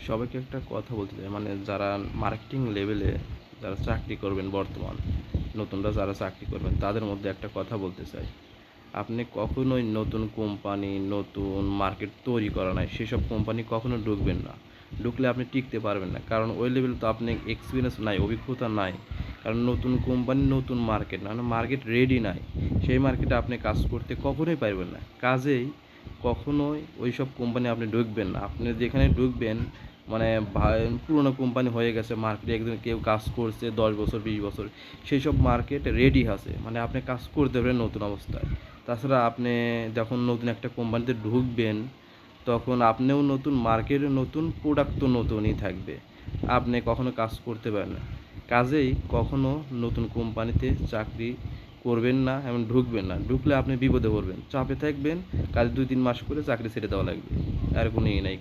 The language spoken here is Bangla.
সবাইকে একটা কথা বলতে চাই, মানে যারা মার্কেটিং লেভেলে যারা চাকরি করবেন, বর্তমান নতুনরা যারা চাকরি করবেন তাদের মধ্যে একটা কথা বলতে চাই। আপনি কখনোই নতুন কোম্পানি, নতুন মার্কেট তৈরি করা নাই, সেসব কোম্পানি কখনো ঢুকবেন না। ঢুকলে আপনি টিকতে পারবেন না, কারণ ওই লেভেল তো আপনি এক্সপিরিয়েন্স নাই, অভিজ্ঞতা নাই। কারণ নতুন কোম্পানি, নতুন মার্কেট, না মার্কেট রেডি নাই, সেই মার্কেটে আপনি কাজ করতে কখনোই পারবেন না। কাজেই কখনোই ওই সব কোম্পানি আপনি ঢুকবেন না। আপনি যেখানে ঢুকবেন, মানে পুরোনো কোম্পানি হয়ে গেছে, মার্কেটে একজন কেউ কাজ করছে 10 বছর 20 বছর, সেই সব মার্কেট রেডি আছে, মানে আপনি কাজ করতে পারেন নতুন অবস্থায়। তাছাড়া আপনি যখন নতুন একটা কোম্পানিতে ঢুকবেন, তখন আপনিও নতুন, মার্কেটও নতুন, প্রোডাক্ট তো নতুনই থাকবে, আপনি কখনো কাজ করতে পারেন না। কাজেই কখনো নতুন কোম্পানিতে চাকরি করবেন না এবং ঢুকবেন না। ঢুকলে আপনি বিপদে পড়বেন, চাপে থাকবেন, কাজ 2-3 মাস করে চাকরি ছেড়ে দেওয়া লাগবে, আর কোনো নাই।